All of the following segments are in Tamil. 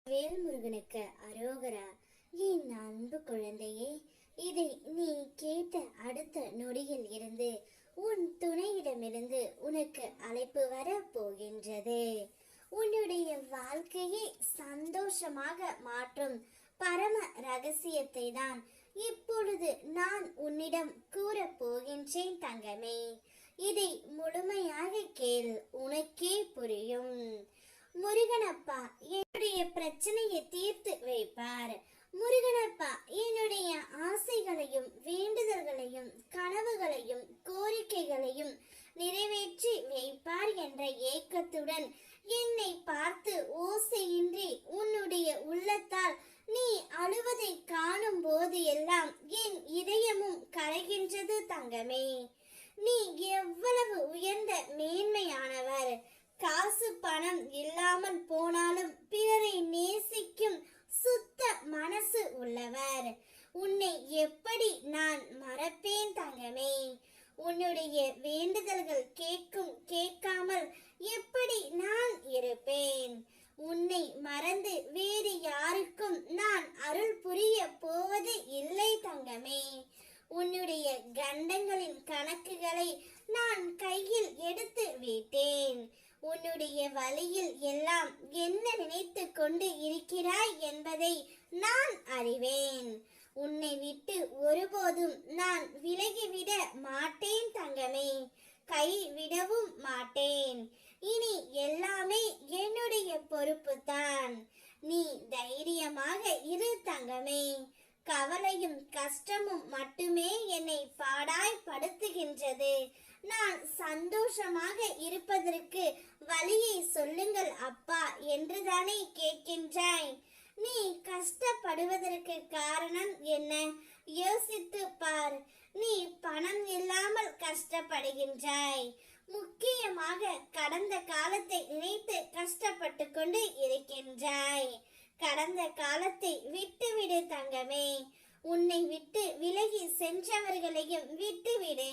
வேல்முருகனுக்கு அரோகரா. என் அன்பு குழந்தையே, இதை நீ கேட்ட அடுத்த நொடியில் இருந்து உன் துணையிடமிருந்து உனக்கு அழைப்பு வர போகின்றது. உன்னுடைய வாழ்க்கையை சந்தோஷமாக மாற்றும் பரம ரகசியத்தை தான் இப்பொழுது நான் உன்னிடம் கூற போகின்றேன் தங்கமே. இதை முழுமையாக கேள், உனக்கே புரியும். முருகனப்பா என்னுடைய பிரச்சனையை தீர்த்து வைப்பார். முருகனப்பா என்னுடைய ஆசைகளையும் வேண்டுதல்களையும் கனவுகளையும் கோரிக்கைகளையும் நிறைவேற்றி வைப்பார் என்ற ஏக்கத்துடன் என்னை பார்த்து ஓசையின்றி உன்னுடைய உள்ளத்தால் நீ அழுவதை காணும் போது எல்லாம் என் இதயமும் கரைகின்றது தங்கமே. நீ எவ்வளவு உயர்ந்த மேன்மையானவர். காசு பணம் இல்லாமல் போனாலும் பிறரை நேசிக்கும் சுத்த மனசு உள்ளவர். உன்னை எப்படி நான் மறப்பேன் தங்கமே? உன்னுடைய வேண்டுதல்கள் கேட்காமல் எப்படி நான் இருப்பேன்? உன்னை மறந்து வேறு யாருக்கும் நான் அருள் புரிய போவது இல்லை தங்கமே. உன்னுடைய கண்டங்களின் கணக்குகளை நான் கையில் எடுத்து விட்டேன். உன்னுடைய வழியில் எல்லாம் என்ன நினைத்து கொண்டு இருக்கிறாய் என்பதை நான் அறிவேன். உன்னை விட்டு ஒருபோதும் நான் விலகிவிட மாட்டேன் தங்கமே, கைவிடவும் மாட்டேன். இனி எல்லாமே என்னுடைய பொறுப்பு தான். நீ தைரியமாக இரு தங்கமே. கவலையும் கஷ்டமும் மட்டுமே என்னை பாடாய் படுத்துகின்றது. நான் சந்தோஷமாக இருப்பதற்கு வழியை சொல்லுங்கள் அப்பா என்றுதானே கேட்கின்றாய். நீ கஷ்டப்படுவதற்கு காரணம் என்ன? யோசித்து பார். நீ பணம் இல்லாமல் கஷ்டப்படுகின்றாய். முக்கியமாக கடந்த காலத்தை நினைத்து கஷ்டப்பட்டு கொண்டு இருக்கின்றாய். கடந்த காலத்தை விட்டுவிடு தங்கமே. உன்னை விட்டு விலகி சென்றவர்களையும் விட்டுவிடு.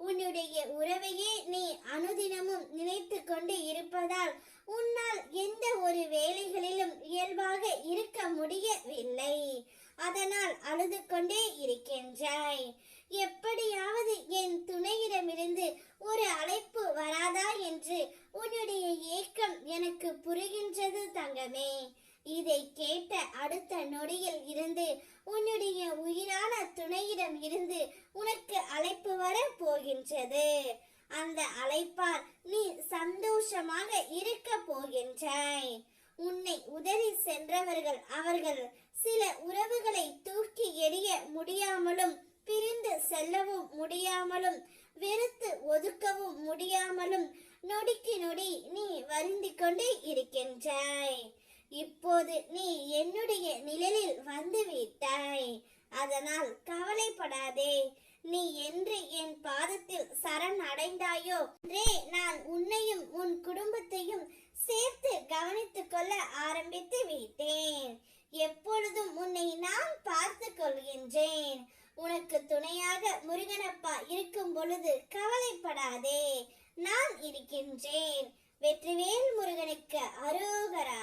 உன்னுடைய உறவையே நீ அனுதினமும் நினைத்து கொண்டு இருப்பதால் உன்னால் எந்த ஒரு வேலைகளிலும் இயல்பாக இருக்க முடியவில்லை. அதனால் அழுது கொண்டே இருக்கின்றாய். எப்படியாவது என் துணையிடமிருந்து ஒரு அழைப்பு வராதா என்று உன்னுடைய ஏக்கம் எனக்கு புரிகின்றது தங்கமே. இதை கேட்ட அடுத்த நொடியில் இருந்து உன்னுடைய உயிரான துணையிடம் இருந்து உனக்கு அழைப்பு வர போகின்றது. அந்த அழைப்பால் நீ சந்தோஷமாக இருக்க போகின்றாய். உன்னை உதறி சென்றவர்கள் அவர்கள் சில உறவுகளை தூக்கி எறிய முடியாமலும் பிரிந்து செல்லவும் முடியாமலும் வெறுத்து ஒதுக்கவும் முடியாமலும் நொடிக்கு நொடி நீ வருந்திக் கொண்டே இருக்கின்றாய். இப்போது நீ என்னுடைய நிழலில் வந்து விட்டாய். அதனால் கவலைப்படாதே. நீ என்று என் பாதத்தில் சரண் அடைந்தாயோ என்றே நான் உன்னையும் உன் குடும்பத்தையும் சேர்த்து கவனித்துக் கொள்ள ஆரம்பித்து விட்டேன். எப்பொழுதும் உன்னை நான் பார்த்து கொள்கின்றேன். உனக்கு துணையாக முருகனப்பா இருக்கும் பொழுது கவலைப்படாதே, நான் இருக்கின்றேன். வெற்றிவேல் முருகனுக்கு அரோகரா.